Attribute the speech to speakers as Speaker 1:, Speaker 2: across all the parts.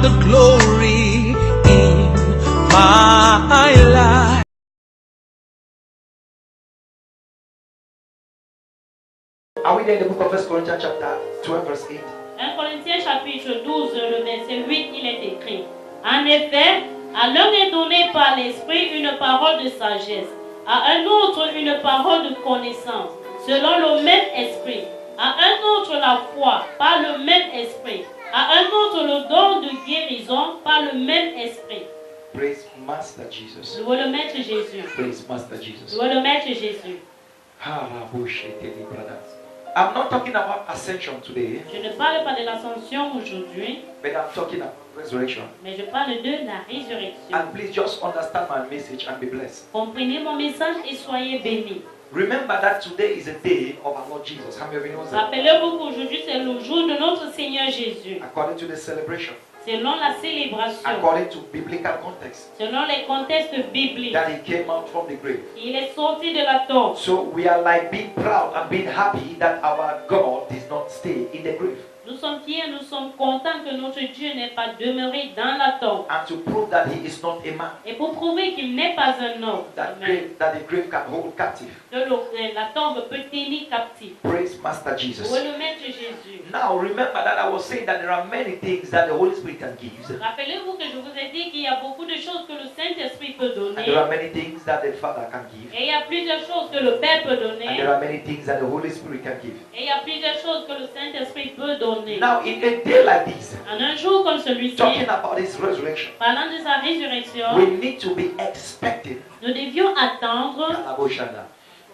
Speaker 1: the glory in my life.
Speaker 2: Are we there in the book of 1 Corinthians chapter 12 verse 8?
Speaker 3: 1 Corinthiens chapitre 12, le verset 8, il est écrit: En effet, à l'un est donné par l'Esprit une parole de sagesse, à un autre une parole de connaissance, selon le même Esprit, à un autre la foi, par le même Esprit, à un autre le don de guérison, par le même Esprit.
Speaker 2: Praise Master Jesus.
Speaker 3: Louez le Maître Jésus.
Speaker 2: Praise Master Jesus.
Speaker 3: Louez le Maître Jésus.
Speaker 2: I'm not talking about ascension today,
Speaker 3: Je ne parle pas de l'ascension aujourd'hui,
Speaker 2: but I'm talking about resurrection.
Speaker 3: mais je parle de la résurrection.
Speaker 2: And please just understand my message and be blessed.
Speaker 3: Comprenez mon message et soyez bénis.
Speaker 2: Remember that today is a day of our Lord Jesus. How many of you know that?
Speaker 3: Rappelez-vous qu'aujourd'hui c'est le jour de notre Seigneur Jésus.
Speaker 2: According to the celebration,
Speaker 3: Selon la célébration,
Speaker 2: according to biblical context,
Speaker 3: selon les contextes bibliques,
Speaker 2: that he came out from the grave.
Speaker 3: il est sorti de la tombe.
Speaker 2: So we are like being proud and being happy that our God did not stay in the grave.
Speaker 3: Nous sommes fiers, nous sommes contents que notre Dieu n'est pas demeuré dans la tombe.
Speaker 2: And to prove that he is not a man,
Speaker 3: Et pour prouver qu'il n'est pas un homme,
Speaker 2: that
Speaker 3: Amen,
Speaker 2: the grave can hold captive.
Speaker 3: que la tombe peut tenir captif.
Speaker 2: Praise Master Jesus.
Speaker 3: Pour le Maître Jésus.
Speaker 2: Now remember that I was saying that there are many things that the Holy Spirit can give,
Speaker 3: Rappelez-vous que je vous ai dit qu'il y a beaucoup de choses que le Saint-Esprit peut
Speaker 2: and
Speaker 3: donner.
Speaker 2: there are many things that the Father can give,
Speaker 3: Et il y a plusieurs choses que le Père peut
Speaker 2: and
Speaker 3: donner.
Speaker 2: there are many things that the Holy Spirit can give.
Speaker 3: Et il y a plusieurs choses que le Saint-Esprit peut donner.
Speaker 2: Now in a day like this,
Speaker 3: En un jour comme celui-ci,
Speaker 2: talking about his resurrection,
Speaker 3: parlant de sa résurrection,
Speaker 2: we need to be expecting
Speaker 3: nous devions attendre,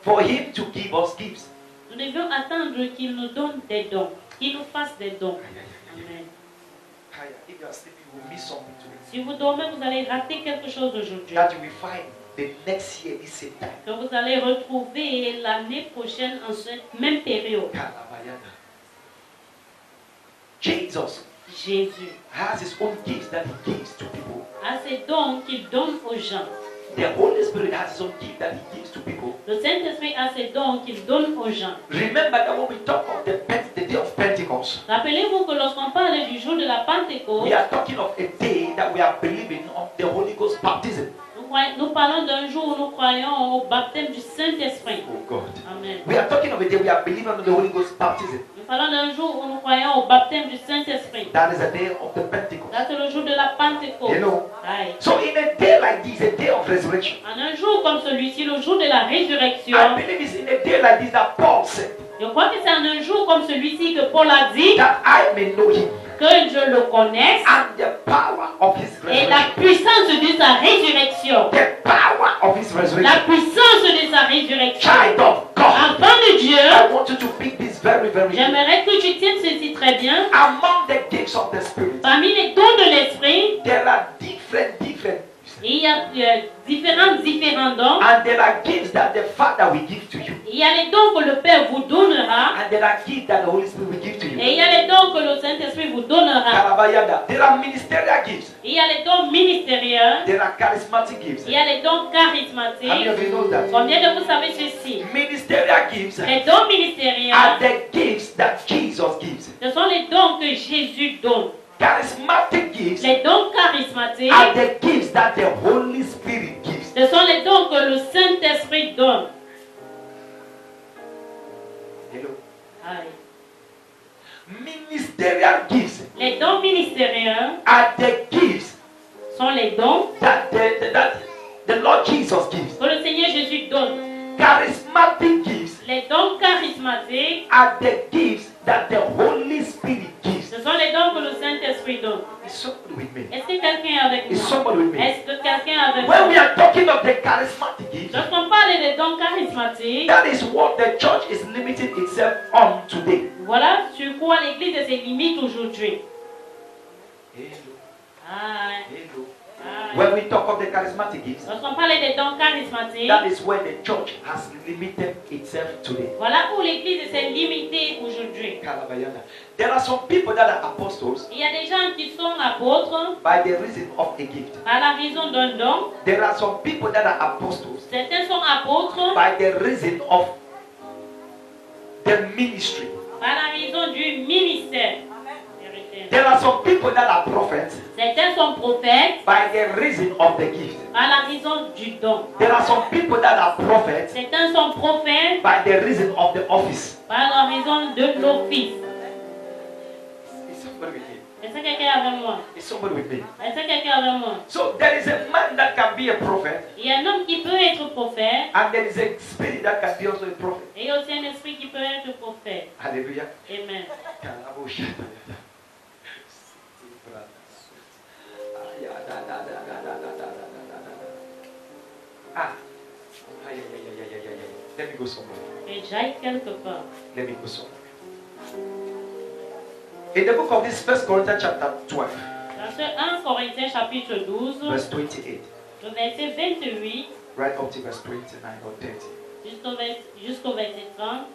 Speaker 2: for him to give us gifts.
Speaker 3: nous devions attendre qu'il nous donne des dons, qu'il nous fasse des dons. Amen.
Speaker 2: If you are sleeping, you will miss something today.
Speaker 3: Si vous dormez, vous allez rater quelque chose aujourd'hui.
Speaker 2: That you will find the next year this same time.
Speaker 3: Que vous allez retrouver l'année prochaine en cette même période.
Speaker 2: Jesus
Speaker 3: Jésus
Speaker 2: has his own gifts that he gives to people.
Speaker 3: a ses dons qu'il donne aux gens.
Speaker 2: The Holy Spirit has his own gift that he gives to people.
Speaker 3: Le Saint-Esprit a ses dons qu'il donne aux gens.
Speaker 2: Remember that when we talk of the day of Pentecost,
Speaker 3: Rappelez-vous que lorsqu'on parle du jour de la Pentecôte,
Speaker 2: we are talking of a day that we are believing of the Holy Ghost baptism.
Speaker 3: nous parlons d'un jour où nous croyons au baptême du Saint-Esprit.
Speaker 2: Oh God.
Speaker 3: Amen.
Speaker 2: We are talking of a day we are believing on the Holy Ghost baptism.
Speaker 3: Nous parlons d'un jour où nous croyons au baptême du Saint-Esprit.
Speaker 2: That is a day of the Pentecost.
Speaker 3: Ça, c'est le jour de la Pentecôte.
Speaker 2: Hello.
Speaker 3: Aye.
Speaker 2: So in a day like this, a day of resurrection,
Speaker 3: En un jour comme celui-ci, le jour de la résurrection,
Speaker 2: I believe it's in a day like this that Paul said
Speaker 3: je crois que c'est en un jour comme celui-ci que Paul a dit
Speaker 2: that I may know him
Speaker 3: que je le connaisse
Speaker 2: and the power of his
Speaker 3: et la
Speaker 2: resurrection.
Speaker 3: puissance de sa résurrection.
Speaker 2: The power of his
Speaker 3: La
Speaker 2: resurrection.
Speaker 3: puissance de sa résurrection.
Speaker 2: Child of God,
Speaker 3: Enfant de Dieu,
Speaker 2: I want you to pick this very, very
Speaker 3: j'aimerais que tu tiennes ceci très bien.
Speaker 2: among the gifts of the Spirit.
Speaker 3: Parmi les dons de l'Esprit,
Speaker 2: There are different
Speaker 3: il y a différents dons.
Speaker 2: and there are gifts that the Father will give to you,
Speaker 3: Il y a les dons que le Père vous donnera.
Speaker 2: and there are gifts that the Holy Spirit will give to you.
Speaker 3: Et il y a les dons que le Saint-Esprit vous donnera.
Speaker 2: Karabayada. There are ministerial gifts.
Speaker 3: Il y a les dons ministériels.
Speaker 2: There are charismatic gifts.
Speaker 3: Il y a les dons
Speaker 2: How many
Speaker 3: charismatiques.
Speaker 2: of you know that?
Speaker 3: Combien de vous savez ceci?
Speaker 2: Ministerial gifts
Speaker 3: Les dons ministériels,
Speaker 2: are the gifts that Jesus gives.
Speaker 3: ce sont les dons que Jésus donne.
Speaker 2: Charismatic gifts
Speaker 3: Les dons charismatiques,
Speaker 2: are the gifts that the Holy Spirit gives.
Speaker 3: ce sont les dons que le Saint-Esprit donne.
Speaker 2: Hello.
Speaker 3: Aye.
Speaker 2: Ministerial gifts
Speaker 3: Les dons ministériels
Speaker 2: are the gifts
Speaker 3: sont les dons
Speaker 2: that the Lord Jesus gives.
Speaker 3: que le Seigneur Jésus donne.
Speaker 2: Charismatic gifts
Speaker 3: Les dons charismatiques,
Speaker 2: are the gifts that the Holy Spirit gives.
Speaker 3: ce sont les dons que le Saint-Esprit donne.
Speaker 2: Is somebody with me?
Speaker 3: Est-ce que quelqu'un est avec
Speaker 2: Is
Speaker 3: moi?
Speaker 2: somebody with me?
Speaker 3: Est-ce que quelqu'un est avec
Speaker 2: When we
Speaker 3: moi?
Speaker 2: are talking of the charismatic gifts,
Speaker 3: Lorsqu'on parle des dons charismatiques,
Speaker 2: that is what the church is limiting itself on today.
Speaker 3: voilà sur quoi l'Église a ses limites aujourd'hui.
Speaker 2: Hello.
Speaker 3: Aye.
Speaker 2: Hello.
Speaker 3: Aye.
Speaker 2: When we talk of the charismatic gifts,
Speaker 3: Lorsqu'on parle des dons charismatiques,
Speaker 2: that is where the church has limited itself today.
Speaker 3: voilà où l'Église s'est limitée aujourd'hui.
Speaker 2: Kalabayana. There are some people that are apostles
Speaker 3: Il y a des gens qui sont apôtres
Speaker 2: by the reason of a gift.
Speaker 3: par la raison d'un don.
Speaker 2: There are some people that are apostles
Speaker 3: Certains sont apôtres
Speaker 2: by the reason of the ministry.
Speaker 3: par la raison du ministère.
Speaker 2: There are some people that are prophets
Speaker 3: Certains prophètes
Speaker 2: by the reason of the gift.
Speaker 3: à la raison du don.
Speaker 2: There are some people that are prophets
Speaker 3: Certains sont prophètes
Speaker 2: by the reason of the office.
Speaker 3: par la raison de l'office.
Speaker 2: Is somebody with me?
Speaker 3: Est-ce que quelqu'un est avec moi?
Speaker 2: Is somebody with me?
Speaker 3: Est-ce que quelqu'un est avec moi?
Speaker 2: So there is a man that can be a prophet,
Speaker 3: Il y a un homme qui peut être prophète
Speaker 2: and there is a spirit that can be also a prophet.
Speaker 3: et il y a aussi un esprit qui peut être prophète.
Speaker 2: Hallelujah.
Speaker 3: Amen.
Speaker 2: Ah. Let me go somewhere.
Speaker 3: Et j'aille quelque part.
Speaker 2: Let me go somewhere. In the book of this 1 Corinthians chapter 12,
Speaker 3: Dans ce 1 Corinthiens chapitre 12,
Speaker 2: verse 28,
Speaker 3: le verset 28
Speaker 2: right up to verse 29 or 30.
Speaker 3: jusqu'au verset 30,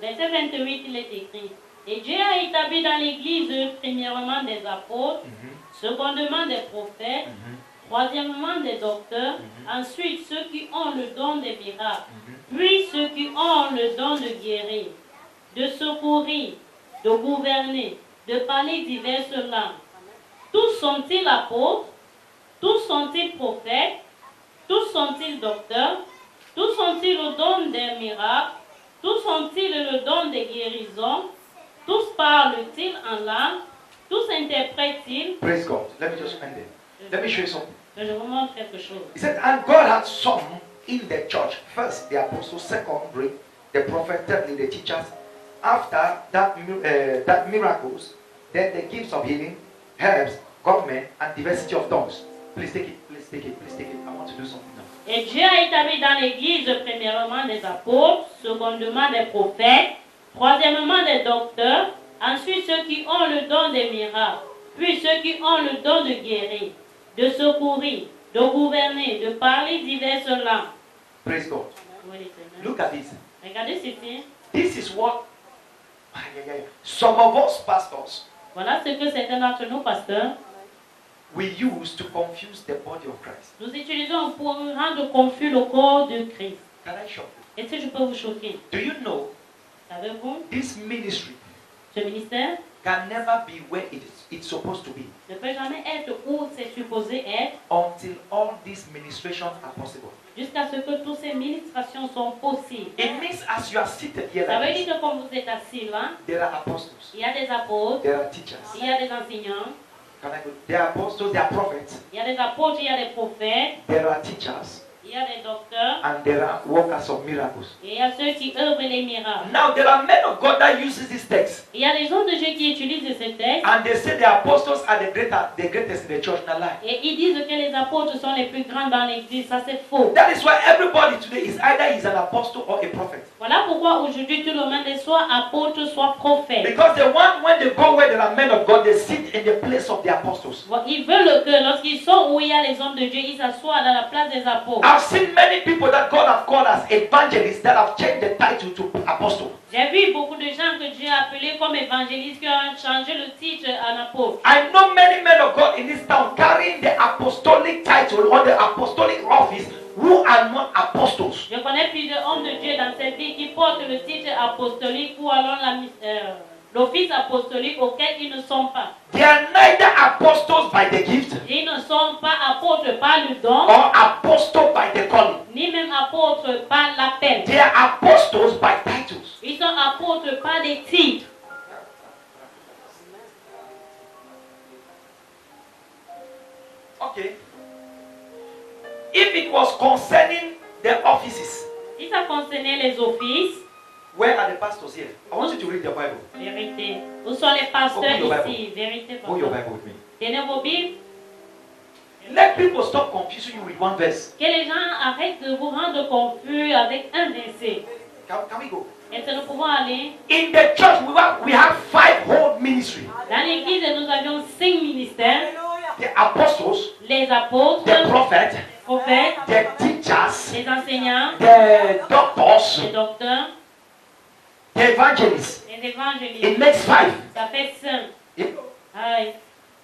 Speaker 3: verset 28, il est écrit: Et Dieu a établi dans l'Église premièrement des apôtres, secondement des prophètes, troisièmement des docteurs, ensuite ceux qui ont le don des miracles, puis ceux qui ont le don de guérir, de secourir, de gouverner, de parler diverses langues. Tous sont-ils apôtres? Tous sont-ils prophètes? Tous sont-ils docteurs? Tous ont-ils le don des miracles? Tous ont-ils le don des guérisons? Tous parlent-ils en langue? Tous interprètent-ils?
Speaker 2: Praise God. Let me just end there. Let me show you something.
Speaker 3: Que je vous montre quelque chose.
Speaker 2: He said, and God had some in the church. First, the apostles, secondly, the prophet, thirdly, the teachers. After that miracles, then the gifts of healing, herbs, government, and diversity of tongues. Please take it, please take it, please take it. I want to do something now.
Speaker 3: Et Dieu a établi dans l'Église premièrement des apôtres, secondement des prophètes, troisièmement des docteurs, ensuite ceux qui ont le don des miracles, puis ceux qui ont le don de guérir, de secourir, de gouverner, de parler diverses langues.
Speaker 2: Praise God. Look at this.
Speaker 3: Regardez ceci.
Speaker 2: This is what some of us pastors
Speaker 3: Voilà ce que certains d'entre nous, pasteurs,
Speaker 2: we use to confuse the body of Christ.
Speaker 3: nous utilisons pour rendre confus le corps de Christ.
Speaker 2: Can I show you?
Speaker 3: Est-ce que je peux vous choquer?
Speaker 2: Do you know
Speaker 3: Savez-vous,
Speaker 2: this ministry
Speaker 3: ce ministère
Speaker 2: can never be where it's supposed to be
Speaker 3: ne peut jamais être où c'est supposé être
Speaker 2: until all these ministrations are possible.
Speaker 3: jusqu'à ce que toutes ces ministrations sont possibles.
Speaker 2: It means as you are seated here
Speaker 3: Ça veut
Speaker 2: like this,
Speaker 3: dire que quand vous êtes assis là,
Speaker 2: there are apostles,
Speaker 3: il y a des apôtres,
Speaker 2: there are teachers.
Speaker 3: il y a des enseignants,
Speaker 2: Can I go? There are apostles, there are prophets,
Speaker 3: il y a des apôtres, il y a des prophètes,
Speaker 2: there are teachers,
Speaker 3: il y a des docteurs,
Speaker 2: and there are workers of miracles.
Speaker 3: et il y a ceux qui œuvrent les miracles.
Speaker 2: Now there are men of God that uses this text,
Speaker 3: Il y a des gens de Dieu qui utilisent ce texte
Speaker 2: and they say the apostles are the greatest in the church. Not lie.
Speaker 3: et ils disent que les apôtres sont les plus grands dans l'église. Ça c'est faux.
Speaker 2: That is why everybody today is either he's an apostle or a prophet.
Speaker 3: Voilà pourquoi aujourd'hui tout le monde est soit apôtre, soit prophète.
Speaker 2: Because they want, when they go where there are men of God, they sit in the place of the apostles.
Speaker 3: Ils veulent que lorsqu'ils sont où il y a les hommes de Dieu, ils s'assoient dans la place des apôtres.
Speaker 2: I've seen many people that God have called as evangelists that have changed the title to apostle.
Speaker 3: J'ai vu beaucoup de gens que Dieu a appelés comme évangélistes qui ont changé le titre en apôtre.
Speaker 2: I know many men of God in this town carrying the apostolic title or the apostolic office who are not apostles.
Speaker 3: Je connais plusieurs hommes de Dieu dans cette vie qui portent le titre apostolique ou alors l'office apostolique auquel ils ne sont pas.
Speaker 2: They are neither apostles by the gift
Speaker 3: Ils ne sont pas apôtres par le don,
Speaker 2: or apostles by the calling.
Speaker 3: ni même apôtres par l'appel.
Speaker 2: They are apostles by titles.
Speaker 3: Ils sont apôtres par des titres.
Speaker 2: Okay. If it was concerning the offices,
Speaker 3: Si ça concernait les offices,
Speaker 2: where are the pastors here? I want you to read the Bible.
Speaker 3: vérité. Où sont les pasteurs
Speaker 2: Open your
Speaker 3: ici? Vérité.
Speaker 2: Hold your
Speaker 3: papa.
Speaker 2: Bible with me.
Speaker 3: Tenez vos Bibles.
Speaker 2: Let people stop confusing you with one verse.
Speaker 3: Que les gens arrêtent de vous rendre confus avec un verset.
Speaker 2: Can we go?
Speaker 3: Est-ce que nous pouvons aller?
Speaker 2: In the church, we have 5 whole ministry.
Speaker 3: Dans l'église, nous avions 5 ministères.
Speaker 2: The apostles,
Speaker 3: Les apôtres,
Speaker 2: the prophets,
Speaker 3: prophètes,
Speaker 2: the teachers,
Speaker 3: les enseignants,
Speaker 2: the doctors,
Speaker 3: les docteurs,
Speaker 2: the evangelists.
Speaker 3: les évangélistes.
Speaker 2: It makes 5.
Speaker 3: Ça fait 5.
Speaker 2: If
Speaker 3: Aïe.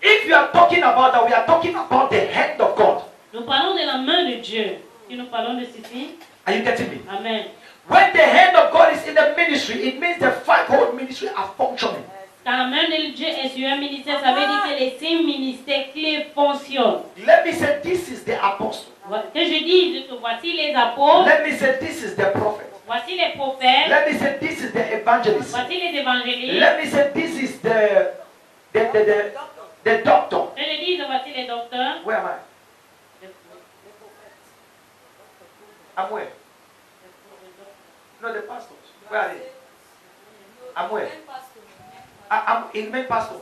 Speaker 2: if you are talking about that, we are talking about the hand of God.
Speaker 3: Nous parlons de la main de Dieu. Si nous parlons de ceci,
Speaker 2: Are you getting me?
Speaker 3: Amen.
Speaker 2: When the hand of God is in the ministry, it means the 5 whole ministry are functioning.
Speaker 3: Quand même Dieu est sur un ministère, ça veut dire que les 5 ministères clés fonctionnent.
Speaker 2: Let me say, this is the apostle.
Speaker 3: Que je dise que voici les apôtres,
Speaker 2: Let me say, this is the prophet.
Speaker 3: voici les prophètes,
Speaker 2: Let me say, this is the evangelist.
Speaker 3: voici les évangélistes.
Speaker 2: Let me say, this is the doctor.
Speaker 3: Que je dise voici les docteurs.
Speaker 2: Where am I? I'm where? No, the pastors. Where are they? I'm where? I'm in main pastors.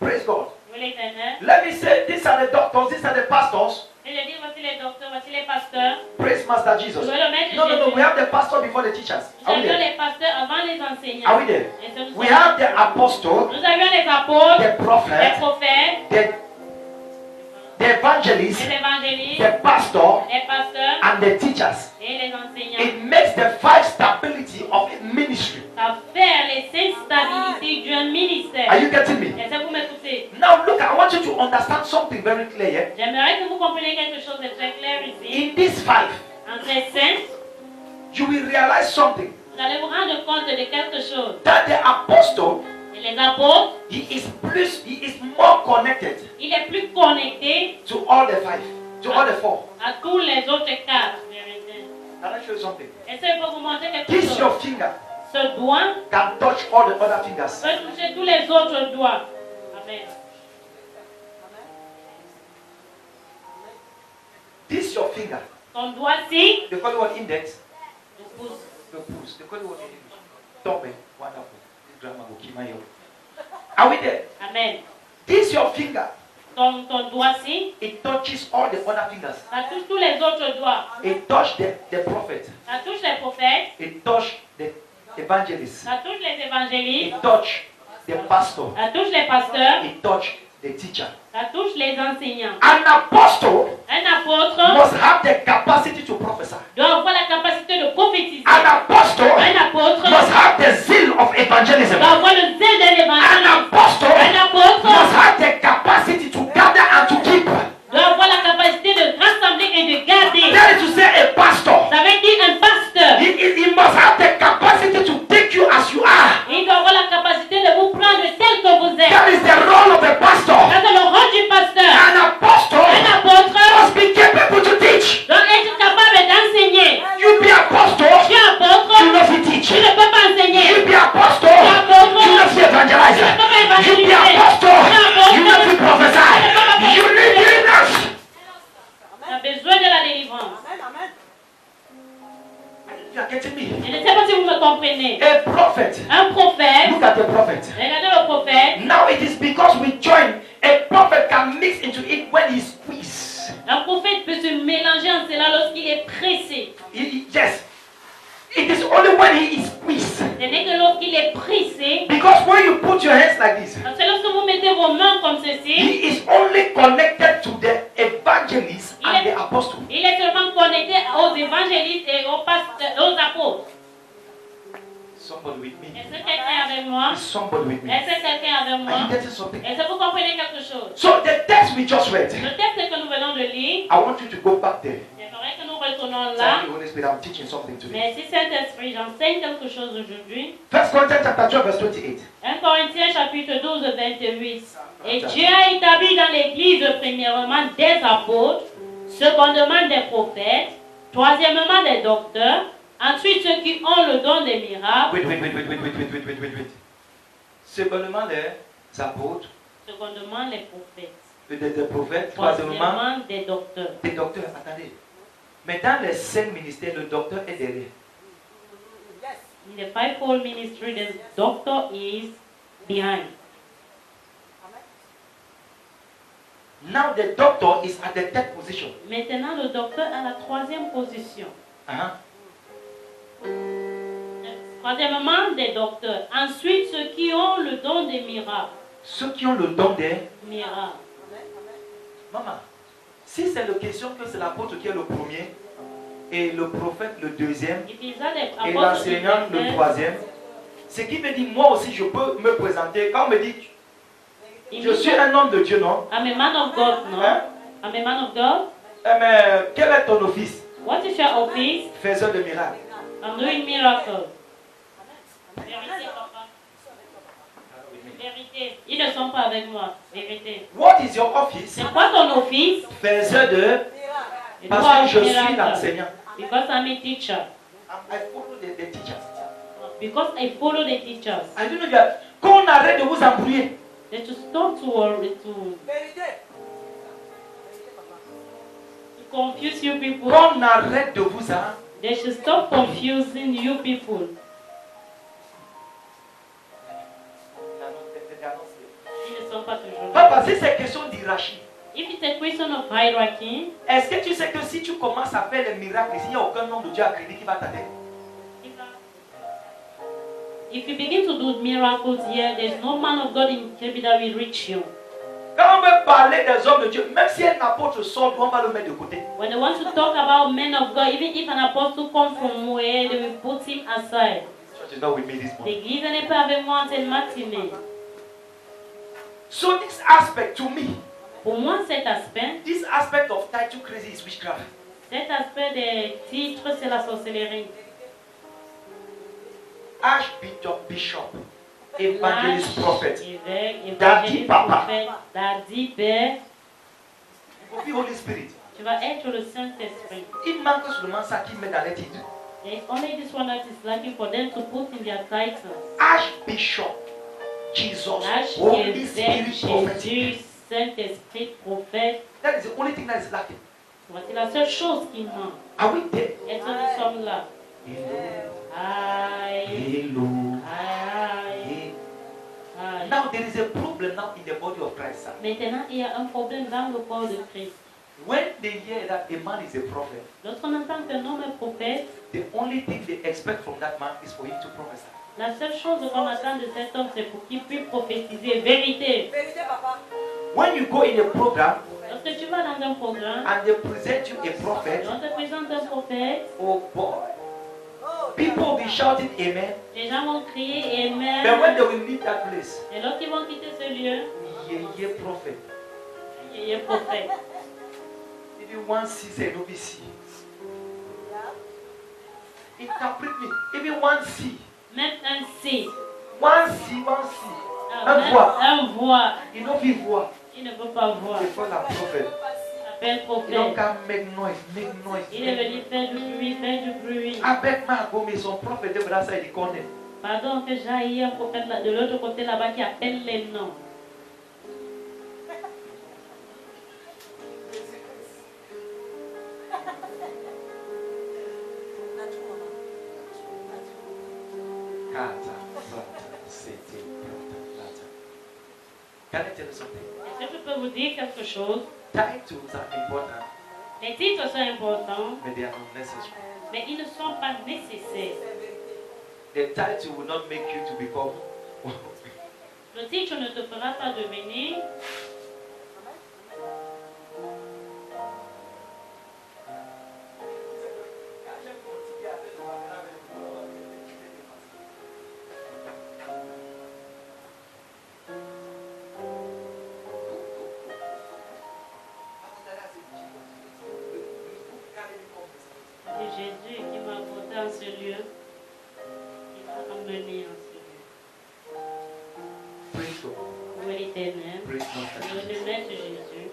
Speaker 2: Praise God.
Speaker 3: Vous l'Éternel.
Speaker 2: Let me say, these are the doctors, these are the pastors.
Speaker 3: Que je dise voici les docteurs, voici les pasteurs.
Speaker 2: Praise Master Jesus.
Speaker 3: Louez le Maître
Speaker 2: No,
Speaker 3: Jésus.
Speaker 2: we have the pastor before the teachers.
Speaker 3: Nous
Speaker 2: Are we
Speaker 3: avions
Speaker 2: there?
Speaker 3: les pasteurs avant les enseignants.
Speaker 2: Are we there?
Speaker 3: Et ce nous
Speaker 2: We
Speaker 3: sommes-
Speaker 2: have the apostle,
Speaker 3: Nous avions les apôtres,
Speaker 2: the
Speaker 3: les
Speaker 2: prophet,
Speaker 3: prophètes,
Speaker 2: the evangelist,
Speaker 3: les évangélistes,
Speaker 2: the pastor,
Speaker 3: les pasteurs
Speaker 2: and the teachers.
Speaker 3: et les enseignants.
Speaker 2: It makes the five stability of a ministry.
Speaker 3: Ça fait les 5 stabilités d'un ministère.
Speaker 2: Are you getting me?
Speaker 3: Est-ce que vous m'écoutez?
Speaker 2: Now look, I want you to understand something very clear. Yeah?
Speaker 3: J'aimerais que vous compreniez quelque chose de très clair ici.
Speaker 2: In these five,
Speaker 3: En ces 5,
Speaker 2: you will realize something.
Speaker 3: vous allez vous rendre compte de quelque chose.
Speaker 2: That the apostle,
Speaker 3: Et les apôtres,
Speaker 2: he is more connected
Speaker 3: il est plus connecté
Speaker 2: to all the five, to all the four.
Speaker 3: à tous les autres 4. Vérité.
Speaker 2: Can I show you something?
Speaker 3: Est-ce que je peux vous montrer quelque
Speaker 2: This
Speaker 3: chose?
Speaker 2: your finger
Speaker 3: Ce doigt
Speaker 2: can touch all the other fingers.
Speaker 3: peut toucher tous les autres doigts. Amen.
Speaker 2: This your finger.
Speaker 3: Ton doigt-ci,
Speaker 2: They call it what, index?
Speaker 3: le pouce.
Speaker 2: The pulse. They call it what in English? Thumb. Wonderful. This grammar will keep my ear. Are we there?
Speaker 3: Amen.
Speaker 2: This your finger.
Speaker 3: Ton doigt-ci,
Speaker 2: It touches all the other fingers.
Speaker 3: ça touche tous les autres doigts.
Speaker 2: It touched the prophet.
Speaker 3: Ça touche les prophètes,
Speaker 2: It touched the evangelist.
Speaker 3: ça touche les évangélistes,
Speaker 2: It touched the pastor.
Speaker 3: ça touche les pasteurs,
Speaker 2: It touched the teacher.
Speaker 3: ça touche les enseignants.
Speaker 2: An apostle
Speaker 3: Un apôtre
Speaker 2: must have the capacity to prophesy.
Speaker 3: doit avoir la capacité de prophétiser.
Speaker 2: An apostle
Speaker 3: Un apôtre
Speaker 2: must have the zeal of evangelism.
Speaker 3: doit avoir le zèle de
Speaker 2: An
Speaker 3: l'évangile.
Speaker 2: apostle
Speaker 3: Un apôtre
Speaker 2: must have the capacity to gather and to keep.
Speaker 3: doit avoir la capacité de rassembler et de garder.
Speaker 2: That is to say, a pastor,
Speaker 3: Ça veut dire un pasteur.
Speaker 2: he must have the capacity to take you as you are.
Speaker 3: Il doit avoir la capacité de vous prendre tel que vous êtes.
Speaker 2: That is the role of a pastor.
Speaker 3: Ça, c'est le rôle du pasteur.
Speaker 2: An apostle
Speaker 3: Un apôtre
Speaker 2: must be capable to teach.
Speaker 3: doit être capable d'enseigner.
Speaker 2: You be apostle,
Speaker 3: Tu es apôtre,
Speaker 2: you know if you teach.
Speaker 3: tu ne peux pas enseigner.
Speaker 2: You be apostle, you know if you evangelize. You be apostle, you know if you prophesy. You need deliverance.
Speaker 3: Tu as besoin de la délivrance.
Speaker 2: You are getting me?
Speaker 3: Je ne sais pas si vous me comprenez.
Speaker 2: A prophet.
Speaker 3: Un prophète,
Speaker 2: Look at the prophet.
Speaker 3: regardez le prophète.
Speaker 2: Now it is because we join. A prophet can mix into it when he squeezes.
Speaker 3: Un prophète peut se mélanger en cela lorsqu'il est pressé.
Speaker 2: Yes. It is only when he is squeezed.
Speaker 3: Ce n'est que lorsqu'il est pressé.
Speaker 2: Because when you put your hands like this,
Speaker 3: Parce que lorsque vous mettez vos mains comme ceci,
Speaker 2: he is only connected to the evangelist and the apostle.
Speaker 3: il est seulement connecté aux évangélistes et aux pasteurs, aux apôtres.
Speaker 2: Somebody with me.
Speaker 3: Est-ce que quelqu'un est avec moi?
Speaker 2: Is somebody with me?
Speaker 3: Est-ce que quelqu'un est avec
Speaker 2: Are you
Speaker 3: moi?
Speaker 2: getting something?
Speaker 3: Est-ce que vous comprenez quelque chose?
Speaker 2: So the text we just read,
Speaker 3: Le texte que nous venons de lire,
Speaker 2: I want you to go back there.
Speaker 3: j'aimerais que nous retournons là.
Speaker 2: Thank you, Holy Spirit. I'm teaching something today.
Speaker 3: Merci Saint-Esprit, j'enseigne quelque chose aujourd'hui.
Speaker 2: 1 Corinthians chapter 12, verse 28.
Speaker 3: 1 Corinthiens chapitre 12, 28. Et Dieu a établi dans l'Église premièrement des apôtres, secondement des prophètes, troisièmement des docteurs, ensuite ceux qui ont le don des miracles,
Speaker 2: Wait. Secondement, les apôtres,
Speaker 3: secondement les prophètes,
Speaker 2: des prophètes, troisièmement,
Speaker 3: troisièmement des docteurs.
Speaker 2: des docteurs. Attendez. Mais dans les 5 ministères, le docteur est derrière.
Speaker 3: In the fivefold ministry, the doctor is behind.
Speaker 2: Now the doctor is at the third position.
Speaker 3: Maintenant, le docteur a la troisième position. Troisièmement, des docteurs. Ensuite, ceux qui ont le don des miracles.
Speaker 2: Ceux qui ont le don des
Speaker 3: Miracles.
Speaker 2: maman. Si c'est la question que c'est l'apôtre qui est le premier et le prophète le deuxième
Speaker 3: If it's that the
Speaker 2: et
Speaker 3: apostle
Speaker 2: l'enseignant
Speaker 3: is
Speaker 2: le
Speaker 3: there,
Speaker 2: troisième, ce qui me dit moi aussi je peux me présenter. Quand on me dit
Speaker 3: it
Speaker 2: je
Speaker 3: means
Speaker 2: suis un homme de Dieu, non?
Speaker 3: I'm a man of God, no?
Speaker 2: Hein?
Speaker 3: I'm a man of God.
Speaker 2: Mais quel est ton office?
Speaker 3: What is your office?
Speaker 2: Faiseur de miracles.
Speaker 3: I'm doing miracles. Vérité, papa. Vérité. Ils ne sont pas avec moi. Vérité.
Speaker 2: What is your office?
Speaker 3: C'est quoi ton office?
Speaker 2: Faiseur de...
Speaker 3: Je
Speaker 2: Parce
Speaker 3: dois
Speaker 2: que je suis
Speaker 3: miracle.
Speaker 2: l'enseignant.
Speaker 3: Because I'm a teacher.
Speaker 2: I follow the teachers.
Speaker 3: Because I follow the teachers.
Speaker 2: I don't know if you are... Qu'on arrête de vous embrouiller.
Speaker 3: That to stop to worry, to confuse you people.
Speaker 2: Qu'on arrête de vous...
Speaker 3: They should stop confusing you people. Ils ne sont pas toujours là.
Speaker 2: Papa, si c'est question d'hierarchie,
Speaker 3: If it's a question of hierarchy,
Speaker 2: est-ce que tu sais que si tu commences à faire les miracles ici, il n'y a aucun nom de Dieu accrédité qui va t'aider?
Speaker 3: if you begin to do miracles here, there's no man of God in heaven that will reach you.
Speaker 2: Quand on veut parler des hommes de Dieu, même si un apôtre sort, on va le mettre de côté.
Speaker 3: When they want to talk about men of God, even if an apostle comes from where, they will put him aside.
Speaker 2: Church is not with me this morning.
Speaker 3: L'église n'est pas avec moi en cette matinée.
Speaker 2: So this aspect to me,
Speaker 3: Pour moi, cet aspect
Speaker 2: of title crazy is witchcraft.
Speaker 3: des titres, c'est la sorcellerie.
Speaker 2: Bishop, evangelist, prophet.
Speaker 3: Évêque,
Speaker 2: Daddy,
Speaker 3: évangéliste,
Speaker 2: papa.
Speaker 3: prophète, daddy, père.
Speaker 2: Il faut vivre Holy Spirit.
Speaker 3: Tu vas être le Saint-Esprit.
Speaker 2: Il manque seulement ça qu'ils mettent dans les titres.
Speaker 3: There's only this one that is lacking for them to put in their titles.
Speaker 2: Archbishop, Jesus, Holy
Speaker 3: Archevêque,
Speaker 2: Spirit, prophet.
Speaker 3: Jésus, Saint-Esprit, prophète.
Speaker 2: That is the only thing that is lacking.
Speaker 3: C'est la seule chose qui manque.
Speaker 2: Are we there?
Speaker 3: Est-ce que nous sommes là? Aïe,
Speaker 2: Hello.
Speaker 3: aïe, aïe.
Speaker 2: Now there is a problem now in the body of Christ. Sir.
Speaker 3: Maintenant, il y a un problème dans le corps de Christ.
Speaker 2: When they hear that a man is a prophet,
Speaker 3: Lorsqu'on entend qu'un homme est prophète,
Speaker 2: the only thing they expect from that man is for him to prophesy.
Speaker 3: la seule chose qu'on attend de cet homme, c'est pour qu'il puisse prophétiser vérité.
Speaker 2: When you go in a program
Speaker 3: Lorsque tu vas dans un programme,
Speaker 2: and they present you a prophet,
Speaker 3: on te présente un prophète,
Speaker 2: oh boy, people will be shouting amen.
Speaker 3: les gens vont crier Amen.
Speaker 2: But when they will leave that place,
Speaker 3: Et lorsqu'ils vont quitter ce lieu,
Speaker 2: yeah, prophet.
Speaker 3: il y a un prophète.
Speaker 2: Even one sees a novice. Interpret me. Even one see.
Speaker 3: Même un C,
Speaker 2: One see.
Speaker 3: même un voix,
Speaker 2: You know if voir.
Speaker 3: il ne peut pas voir.
Speaker 2: They call a prophet.
Speaker 3: Appelle
Speaker 2: You don't
Speaker 3: prophète.
Speaker 2: can make noise.
Speaker 3: Il est venu faire du bruit.
Speaker 2: I bet my go me some prophet over that side the corner.
Speaker 3: Pardon que j'aille un prophète de l'autre côté là-bas qui appelle les noms.
Speaker 2: Can I tell you something?
Speaker 3: Est-ce que je peux vous dire quelque chose?
Speaker 2: Titles are important,
Speaker 3: Les titres sont importants,
Speaker 2: but they are not necessary.
Speaker 3: mais ils ne sont pas nécessaires.
Speaker 2: The title will not make you to become.
Speaker 3: Le titre ne te fera pas devenir. C'est Jésus qui m'a apporté en ce lieu. Il m'a emmené en ce lieu.
Speaker 2: Praise God.
Speaker 3: Pour l'Éternel.
Speaker 2: Praise God.
Speaker 3: Le Maître Jésus.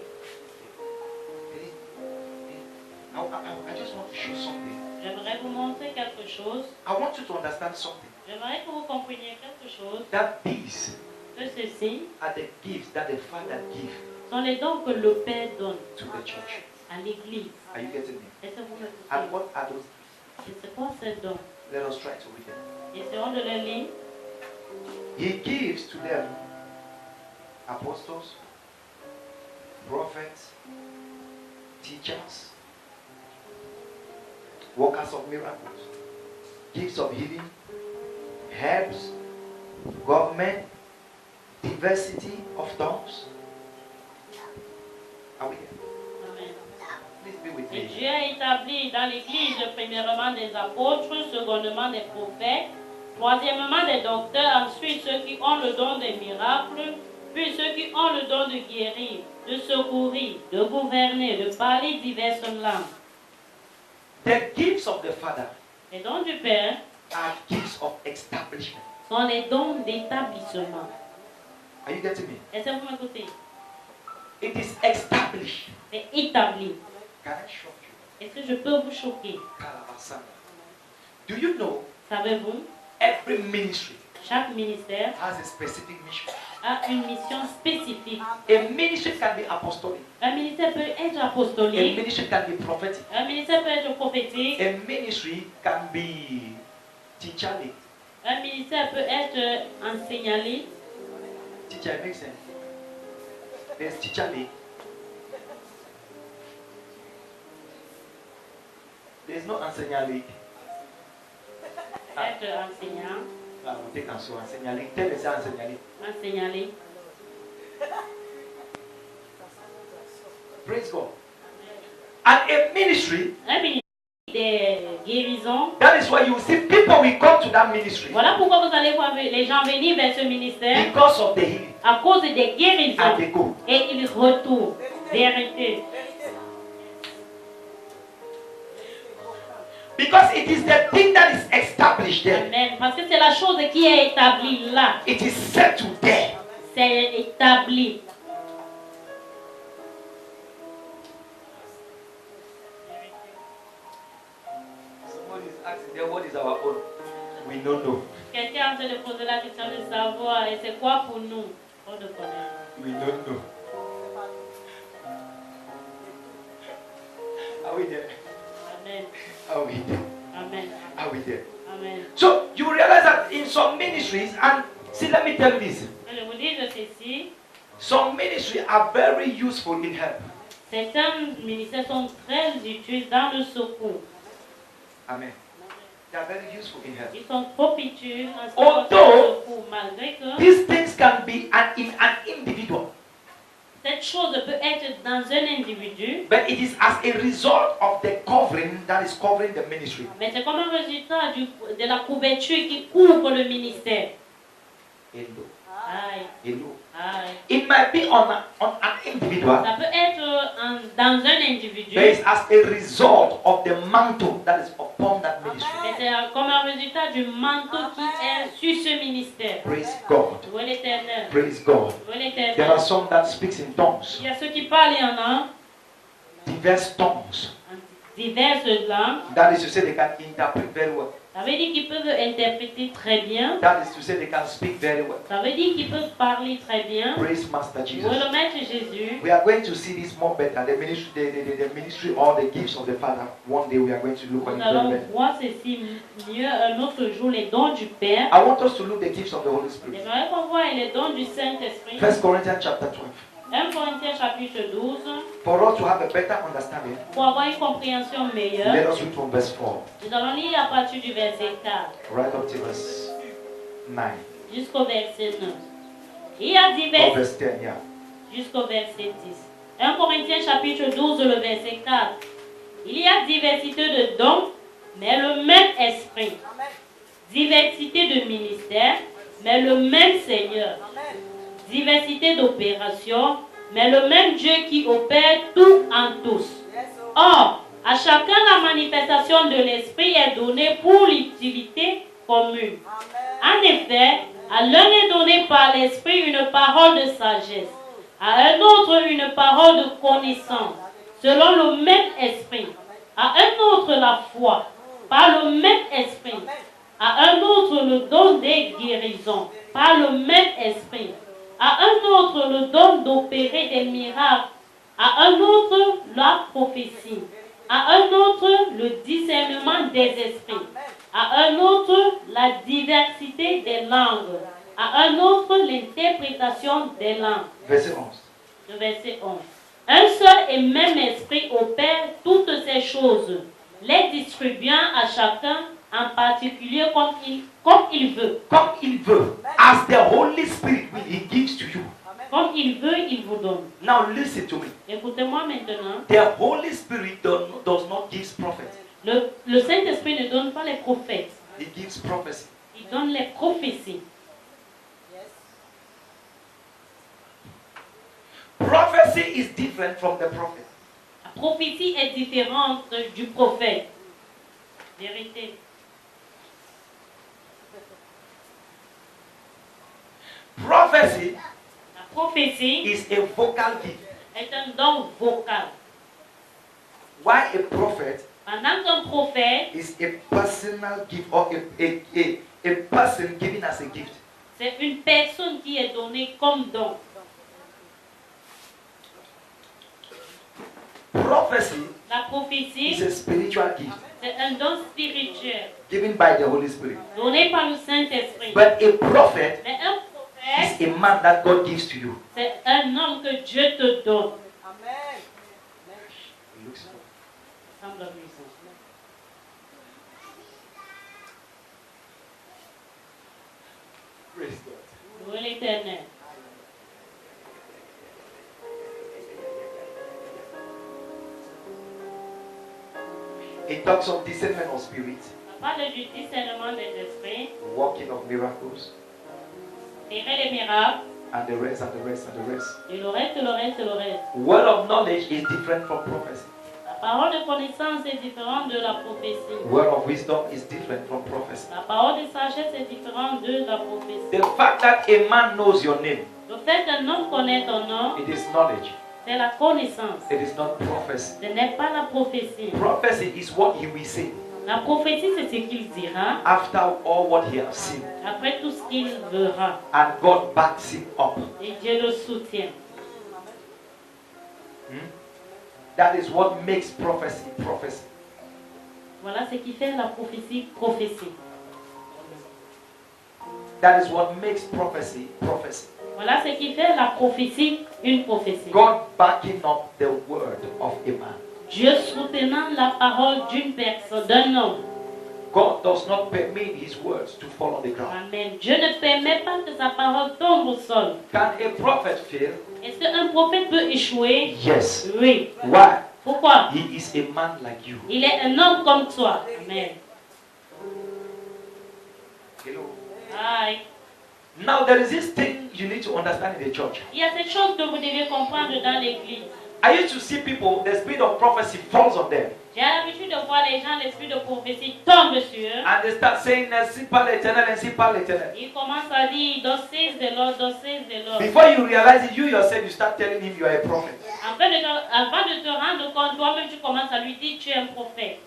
Speaker 2: I just want to show something.
Speaker 3: J'aimerais vous montrer quelque chose.
Speaker 2: I want you to understand something.
Speaker 3: J'aimerais que vous compreniez quelque chose.
Speaker 2: That these
Speaker 3: Que ceci
Speaker 2: are the gifts that the Father gives
Speaker 3: sont les dons que le Père donne
Speaker 2: to the church.
Speaker 3: à l'Église.
Speaker 2: Are you getting me?
Speaker 3: Est-ce que vous me
Speaker 2: And
Speaker 3: suivez?
Speaker 2: what are those?
Speaker 3: Et c'est quoi ces dons?
Speaker 2: Let us try to read them.
Speaker 3: Essayons de les lire.
Speaker 2: He gives to them apostles, prophets, teachers, workers of miracles, gifts of healing, helps, government, diversity of tongues. Are we there?
Speaker 3: Amen.
Speaker 2: Please be with
Speaker 3: Et
Speaker 2: me.
Speaker 3: Dieu a établi dans l'Église premièrement des apôtres, secondement des prophètes, troisièmement des docteurs, ensuite ceux qui ont le don des miracles, puis ceux qui ont le don de guérir, de secourir, de gouverner, de parler diverses langues.
Speaker 2: The gifts of the Father
Speaker 3: Les dons du Père
Speaker 2: are gifts of establishment.
Speaker 3: sont les dons d'établissement.
Speaker 2: Are you getting me?
Speaker 3: Est-ce que vous m'écoutez?
Speaker 2: It is established.
Speaker 3: C'est établi.
Speaker 2: Can I shock you?
Speaker 3: Est-ce que je peux vous choquer?
Speaker 2: Kalabasana. Do you know
Speaker 3: Savez-vous,
Speaker 2: every ministry
Speaker 3: chaque ministère
Speaker 2: has a specific mission?
Speaker 3: a une mission spécifique.
Speaker 2: A ministry can be apostolic.
Speaker 3: Un ministère peut être
Speaker 2: A
Speaker 3: apostolique,
Speaker 2: ministry can be prophetic.
Speaker 3: un ministère peut être prophétique,
Speaker 2: A ministry can be teacherly.
Speaker 3: un ministère peut être enseignant.
Speaker 2: Teacher, it makes sense. There's teacherly. There's no enseignant.
Speaker 3: Être enseignant,
Speaker 2: Ah, on take un saut enseignant. Tel est ça enseignant.
Speaker 3: enseignant.
Speaker 2: Praise God. And a ministry,
Speaker 3: Un ministère des guérisons.
Speaker 2: that is why you see people will come to that ministry
Speaker 3: Voilà pourquoi vous allez voir les gens venir vers ce ministère
Speaker 2: because of the healing
Speaker 3: à cause des
Speaker 2: and
Speaker 3: guérisons.
Speaker 2: they go.
Speaker 3: Et ils retournent. Vérité.
Speaker 2: Because it is the thing that is established there.
Speaker 3: Amen. Parce que c'est la chose qui est établie là.
Speaker 2: It is settled there.
Speaker 3: C'est établi.
Speaker 2: Somebody is asking them, what is our own? We don't know.
Speaker 3: Quelqu'un est en train de poser la question de savoir, et c'est quoi pour nous? On ne connaît.
Speaker 2: We don't know. Are we there?
Speaker 3: Amen.
Speaker 2: Are we there?
Speaker 3: Amen.
Speaker 2: Are we there?
Speaker 3: Amen.
Speaker 2: So you realize that in some ministries, and see, let me tell you this.
Speaker 3: Je vous dis de ceci,
Speaker 2: Some ministries are very useful in help.
Speaker 3: certains ministères sont très utiles dans le secours.
Speaker 2: Amen. They are very useful in help.
Speaker 3: Ils sont trop utiles en ce qui
Speaker 2: Although-
Speaker 3: concerne le secours, malgré que
Speaker 2: These things can be in an individual,
Speaker 3: cette chose peut être dans un individu,
Speaker 2: but it is as a result of the covering that is covering the ministry.
Speaker 3: mais c'est comme un résultat de la couverture qui couvre le ministère.
Speaker 2: Hello.
Speaker 3: Aïe,
Speaker 2: Hello.
Speaker 3: aïe.
Speaker 2: It might be on an individual,
Speaker 3: Ça peut être dans un individu,
Speaker 2: but it's as a result of the mantle that is upon that ministry.
Speaker 3: mais c'est comme un résultat du manteau qui est sur ce ministère.
Speaker 2: Praise God.
Speaker 3: Louez l'Éternel.
Speaker 2: Praise God.
Speaker 3: Louez
Speaker 2: There are
Speaker 3: l'Éternel.
Speaker 2: some that speaks in tongues,
Speaker 3: Il y a ceux qui parlent en langue,
Speaker 2: diverse tongues.
Speaker 3: en diverses langues.
Speaker 2: That is to say they can interpret very well.
Speaker 3: Ça veut dire qu'ils peuvent interpréter très bien.
Speaker 2: That is to say they can speak very well.
Speaker 3: Ça veut dire qu'ils peuvent parler très bien.
Speaker 2: Praise Master
Speaker 3: Louez
Speaker 2: Jesus.
Speaker 3: le Maître Jésus.
Speaker 2: We are going to see this more better. The ministry or the gifts of the Father. One day we are going to look on
Speaker 3: Nous
Speaker 2: it very
Speaker 3: allons
Speaker 2: better.
Speaker 3: voir ceci mieux un autre jour, les dons du Père.
Speaker 2: I want us to look at the gifts of the Holy Spirit.
Speaker 3: J'aimerais qu'on voie les dons du Saint-Esprit.
Speaker 2: 1 Corinthians chapter 12.
Speaker 3: 1 Corinthiens chapitre 12.
Speaker 2: For us to have a better understanding,
Speaker 3: Pour avoir une compréhension meilleure,
Speaker 2: let us read from verse 4
Speaker 3: nous allons lire à partir du verset 4
Speaker 2: right up to verse 9.
Speaker 3: jusqu'au verset 9. Il y a
Speaker 2: Or
Speaker 3: divers
Speaker 2: verse 10, yeah.
Speaker 3: jusqu'au verset 10. 1 Corinthiens chapitre 12, le verset 4. Il y a diversité de dons, mais le même esprit. Diversité de ministères, mais le même Seigneur. Diversité d'opérations, mais le même Dieu qui opère tout en tous. Or, à chacun la manifestation de l'Esprit est donnée pour l'utilité commune. En effet, à l'un est donné par l'Esprit une parole de sagesse, à un autre une parole de connaissance, selon le même Esprit, à un autre la foi, par le même Esprit, à un autre le don des guérisons, par le même Esprit, à un autre le don d'opérer des miracles, à un autre la prophétie, à un autre le discernement des esprits, à un autre la diversité des langues, à un autre l'interprétation des langues.
Speaker 2: Verset 11.
Speaker 3: Le verset 11. Un seul et même esprit opère toutes ces choses, les distribuant à chacun en particulier comme il veut.
Speaker 2: Comme il veut, as the Holy Spirit will, He gives to you.
Speaker 3: Comme il veut, il vous donne.
Speaker 2: Now listen to me.
Speaker 3: Écoutez-moi maintenant.
Speaker 2: The Holy Spirit does not give prophets.
Speaker 3: Le Saint-Esprit ne donne pas les prophètes.
Speaker 2: He gives prophecy.
Speaker 3: Il donne les prophéties.
Speaker 2: Prophecy is different from the prophet.
Speaker 3: La prophétie est différente du prophète. Vérité.
Speaker 2: Prophecy
Speaker 3: prophétie
Speaker 2: is a vocal gift.
Speaker 3: est un don vocal.
Speaker 2: Why a prophet
Speaker 3: Pendant qu'un prophète,
Speaker 2: is a personal gift or a person given as a gift.
Speaker 3: c'est une personne qui est donnée comme don.
Speaker 2: Prophecy
Speaker 3: La
Speaker 2: is
Speaker 3: prophétie,
Speaker 2: a spiritual gift
Speaker 3: c'est un don spirituel
Speaker 2: given by the Holy Spirit.
Speaker 3: donné par le Saint-Esprit.
Speaker 2: But a prophet
Speaker 3: Mais un prophète,
Speaker 2: is a man that God gives to you.
Speaker 3: c'est un homme que Dieu te donne.
Speaker 2: It looks good.
Speaker 3: Semble amusant.
Speaker 2: Praise God.
Speaker 3: Louez l'Éternel.
Speaker 2: It talks of discernment of spirits,
Speaker 3: On parle du discernement des esprits,
Speaker 2: working of miracles,
Speaker 3: tirer les miracles,
Speaker 2: and the rest, and the rest, and the rest.
Speaker 3: et le reste, le reste, le reste.
Speaker 2: Word of knowledge is different from prophecy.
Speaker 3: La parole de connaissance est différente de la prophétie.
Speaker 2: Word of wisdom is different from prophecy.
Speaker 3: La parole de sagesse est différente de la prophétie.
Speaker 2: The fact that a man knows your name,
Speaker 3: Le fait qu'un homme connaît ton nom,
Speaker 2: it is knowledge.
Speaker 3: c'est la connaissance.
Speaker 2: It is not prophecy.
Speaker 3: Ce n'est pas la prophétie.
Speaker 2: Prophecy is what he will say
Speaker 3: La prophétie, c'est ce qu'il dira
Speaker 2: after all what he has seen,
Speaker 3: après tout ce qu'il verra.
Speaker 2: and God backs him up.
Speaker 3: Et Dieu le soutient.
Speaker 2: That is what makes prophecy prophecy.
Speaker 3: Voilà ce qui fait la prophétie prophétie.
Speaker 2: That is what makes prophecy prophecy.
Speaker 3: Voilà ce qui fait la prophétie une prophétie.
Speaker 2: God backing up the word of a man.
Speaker 3: Dieu soutenant la parole d'une personne, d'un homme.
Speaker 2: God does not permit his words to fall on the ground.
Speaker 3: Amen. Dieu ne permet pas que sa parole tombe au sol.
Speaker 2: Can a prophet fail?
Speaker 3: Est-ce qu'un prophète peut échouer?
Speaker 2: Yes.
Speaker 3: Oui.
Speaker 2: Why?
Speaker 3: Pourquoi?
Speaker 2: He is a man like you.
Speaker 3: Il est un homme comme toi. Amen.
Speaker 2: Hello.
Speaker 3: Aïe.
Speaker 2: Now there is this thing you need to understand in the church.
Speaker 3: Il y a cette chose que vous devez comprendre dans l'église.
Speaker 2: I used to see people, the spirit of prophecy falls on them.
Speaker 3: J'ai l'habitude de voir les gens, l'esprit de prophétie tombe sur eux.
Speaker 2: And they start saying, ainsi parle l'Éternel, ainsi parle l'Éternel.
Speaker 3: Ils commencent à dire, thus says the Lord, thus says the Lord.
Speaker 2: Before you realize it, you yourself, you start telling him you are a prophet.
Speaker 3: Avant de te rendre compte, toi-même tu commences à lui dire, tu es un prophète.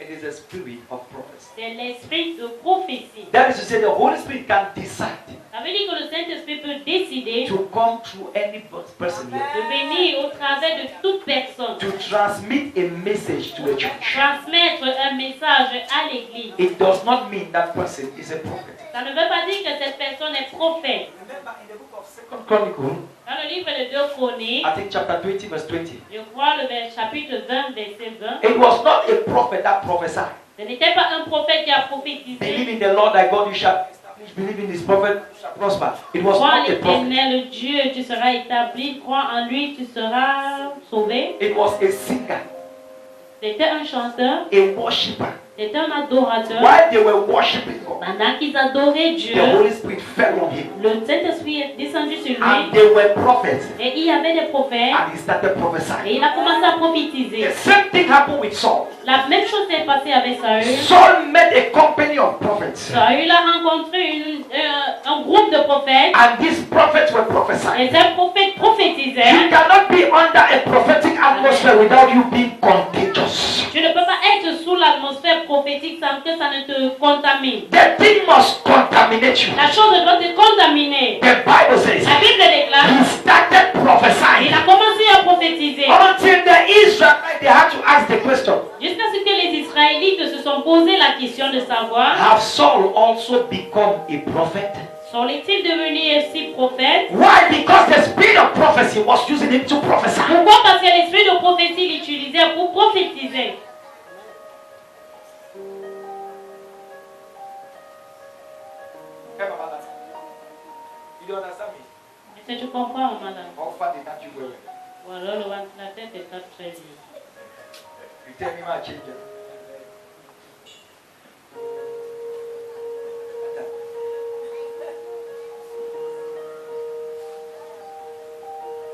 Speaker 2: It is a spirit of prophecy.
Speaker 3: C'est l'esprit de prophétie.
Speaker 2: That is to say, the Holy Spirit can decide
Speaker 3: Ça veut dire que le Saint-Esprit peut décider
Speaker 2: to come through any person here,
Speaker 3: de venir au travers de toute personne,
Speaker 2: to transmit a message to a church.
Speaker 3: transmettre un message à l'église.
Speaker 2: It does not mean that person is a prophet.
Speaker 3: Ça ne veut pas dire que cette personne est prophète.
Speaker 2: Remember in the book of 2 Chronicles,
Speaker 3: Dans le livre de 2 Chroniques,
Speaker 2: I think chapter 20, verse 20,
Speaker 3: je crois le chapitre 20, verset 20,
Speaker 2: it was not a prophet that prophesied.
Speaker 3: ce n'était pas un prophète qui a
Speaker 2: Believe
Speaker 3: prophétisé.
Speaker 2: in the Lord thy God, you shall establish. Believe in his prophet, you shall prosper. It was
Speaker 3: Crois en
Speaker 2: not a prophet.
Speaker 3: l'Éternel Dieu, tu seras établi. Crois en lui, tu seras sauvé.
Speaker 2: It was a singer,
Speaker 3: C'était un chanteur,
Speaker 2: a worshipper.
Speaker 3: c'était un adorateur.
Speaker 2: While they were worshiping God,
Speaker 3: Pendant qu'ils adoraient Dieu,
Speaker 2: the Holy Spirit fell on him.
Speaker 3: le Saint-Esprit est descendu sur
Speaker 2: And
Speaker 3: lui.
Speaker 2: they were prophets.
Speaker 3: Et il y avait des prophètes.
Speaker 2: And he started
Speaker 3: Et
Speaker 2: prophesying.
Speaker 3: il a commencé à prophétiser.
Speaker 2: The same thing happened with Saul.
Speaker 3: La même chose s'est passée avec Saül.
Speaker 2: Saul met a company of prophets.
Speaker 3: Saül a rencontré un groupe de prophètes.
Speaker 2: And these prophets were prophesying.
Speaker 3: Et ces prophètes
Speaker 2: You
Speaker 3: prophétisaient.
Speaker 2: cannot be under a prophetic atmosphere without you being contagious.
Speaker 3: Tu ne peux pas être sous l'atmosphère prophétique sans que ça ne te contamine.
Speaker 2: The thing must contaminate you.
Speaker 3: La chose doit te contaminer.
Speaker 2: The Bible says
Speaker 3: La Bible déclare,
Speaker 2: he started prophesying.
Speaker 3: il a commencé à prophétiser.
Speaker 2: Until the Israelites, they had to ask the question,
Speaker 3: Jusqu'à ce que les Israélites se sont posé la question de savoir,
Speaker 2: have Saul also become a prophet?
Speaker 3: sont-ils devenus aussi prophètes?
Speaker 2: Why? Because the spirit of prophecy was using him to prophesy.
Speaker 3: Pourquoi? Parce que l'esprit de prophétie l'utilisait pour prophétiser.
Speaker 2: You understand me?
Speaker 3: Est-ce que tu comprends, madame?
Speaker 2: How far did that you go?
Speaker 3: Ou alors le ventilateur est pas très bien.
Speaker 2: You tell me my change.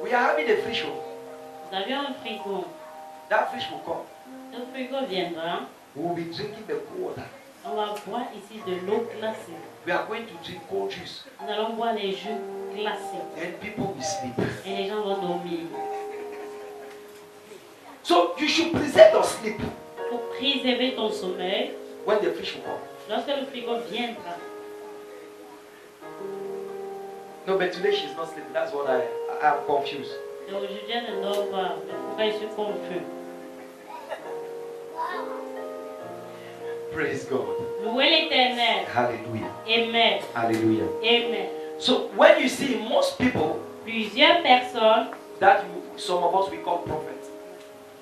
Speaker 2: We are having a free show.
Speaker 3: Nous avions un frigo.
Speaker 2: That fish will come.
Speaker 3: Le frigo viendra.
Speaker 2: We will be drinking the cold water.
Speaker 3: On va boire ici de l'eau glacée.
Speaker 2: We are going to drink cold juice.
Speaker 3: Nous allons boire les jus glacée.
Speaker 2: then people will sleep.
Speaker 3: Et les gens vont dormir.
Speaker 2: So you should preserve your sleep
Speaker 3: Pour préserver ton sommeil,
Speaker 2: when the fish will come.
Speaker 3: lorsque le frigo viendra.
Speaker 2: No, but today she's not sleeping. That's what I'm confused.
Speaker 3: Et aujourd'hui, elle ne dort pas. Mais pourquoi je suis confus?
Speaker 2: Praise God.
Speaker 3: Louez l'Éternel.
Speaker 2: Hallelujah.
Speaker 3: Amen.
Speaker 2: Hallelujah.
Speaker 3: Amen.
Speaker 2: So when you see most people
Speaker 3: Plusieurs personnes,
Speaker 2: that some of us we call prophets,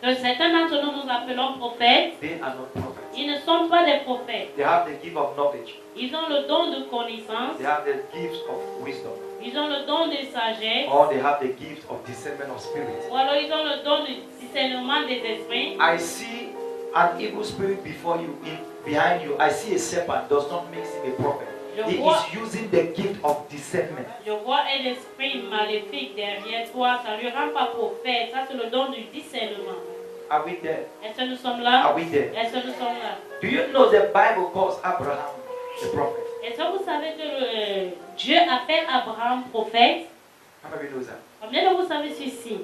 Speaker 3: que certains d'entre nous nous appelons prophètes,
Speaker 2: they are not prophets.
Speaker 3: ils ne sont pas des prophètes.
Speaker 2: They have the gift of knowledge.
Speaker 3: Ils ont le don de connaissance,
Speaker 2: They have the gift of wisdom.
Speaker 3: ils ont le don de sagesse,
Speaker 2: Or they have the gift of discernment of spirit.
Speaker 3: ou alors ils ont le don de discernement des esprits.
Speaker 2: I see an evil spirit before you, behind you. I see a serpent. Does not make him a prophet. He is using the gift of discernment.
Speaker 3: Je vois un esprit maléfique derrière toi, ça ne lui rend pas prophète, ça c'est le don du discernement.
Speaker 2: Are we there?
Speaker 3: Est-ce que nous sommes là?
Speaker 2: Are we there?
Speaker 3: Est-ce que nous sommes là?
Speaker 2: Do you know the Bible calls Abraham the prophet?
Speaker 3: Est-ce que vous savez que Dieu appelle Abraham prophète?
Speaker 2: How many knows that?
Speaker 3: Combien de vous savez ceci?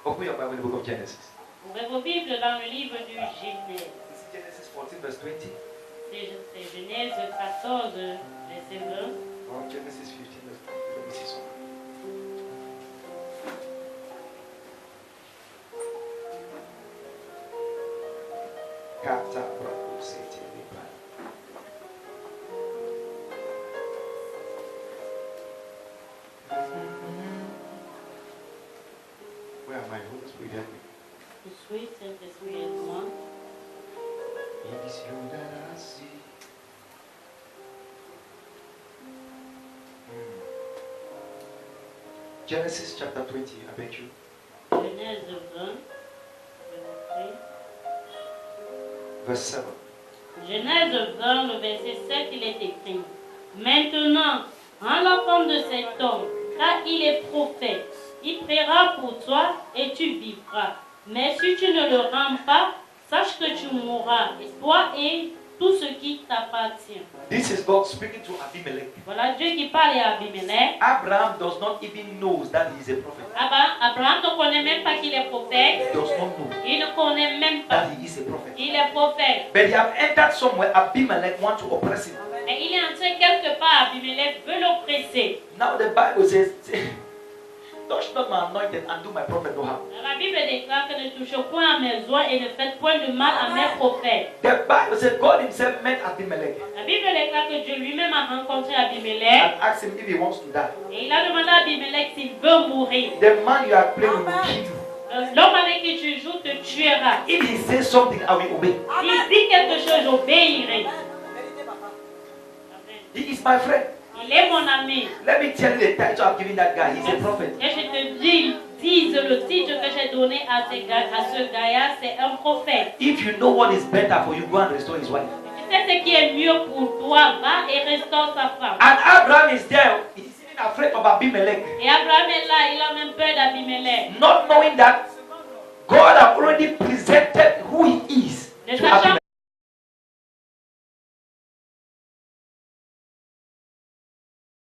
Speaker 2: Open your Bible in the book of Genesis.
Speaker 3: Ouvrez vos Bibles dans le livre du Genèse.
Speaker 2: This is Genesis 14 verse 20.
Speaker 3: C'est Genèse 14, verset 20.
Speaker 2: Or Genesis 15 verse 20. Let me see something. Kata brako sete lipa. Where am I? Holy Spirit, help me.
Speaker 3: Je suis Saint-Esprit et moi.
Speaker 2: It is you that I see. Genesis chapter 20, I beg you.
Speaker 3: Genèse 20,
Speaker 2: Verse 7.
Speaker 3: Genèse 20, le verset 7, il est écrit: Maintenant, rends la femme de cet homme, car il est prophète. Il priera pour toi et tu vivras. Mais si tu ne le rends pas, sache que tu mourras, et toi et tout ce qui t'appartient.
Speaker 2: This is God speaking to Abimelech.
Speaker 3: Voilà Dieu qui parle à Abimelech.
Speaker 2: Abraham does not even know that he is a prophet.
Speaker 3: Abraham ne connaît même pas qu'il est prophète.
Speaker 2: He does not know
Speaker 3: Il ne connaît même pas
Speaker 2: that he is a prophet.
Speaker 3: qu'il est prophète.
Speaker 2: But he have entered somewhere. Abimelech want to oppress him.
Speaker 3: Et il est entré quelque part, Abimelech veut l'oppresser.
Speaker 2: Now the Bible says, touch not my anointed and do my prophet no harm.
Speaker 3: La Bible déclare que ne touchez point à mes oies et ne faites point de mal à mes prophètes.
Speaker 2: The Bible says God himself met Abimelech
Speaker 3: La Bible déclare que Dieu lui-même a rencontré Abimelech
Speaker 2: and asked him if he wants to die.
Speaker 3: et il a demandé à Abimelech s'il veut mourir.
Speaker 2: The man you are playing will kill you.
Speaker 3: L'homme avec qui tu joues te tuera.
Speaker 2: If he says something, I will obey.
Speaker 3: S'il dit quelque chose, j'obéirai.
Speaker 2: He is my friend.
Speaker 3: Il est mon ami.
Speaker 2: Let me tell you the title I've given that guy. He's a prophet.
Speaker 3: Et je te dis le titre que j'ai donné à ce gars, c'est un prophète.
Speaker 2: If you know what is better for you, go and restore his wife.
Speaker 3: Tu sais ce qui est mieux pour toi, va et restaure sa femme.
Speaker 2: And Abraham is there. He's even afraid of Abimelech.
Speaker 3: Et Abraham est là, il a même peur d'Abimelech.
Speaker 2: Not knowing that God had already presented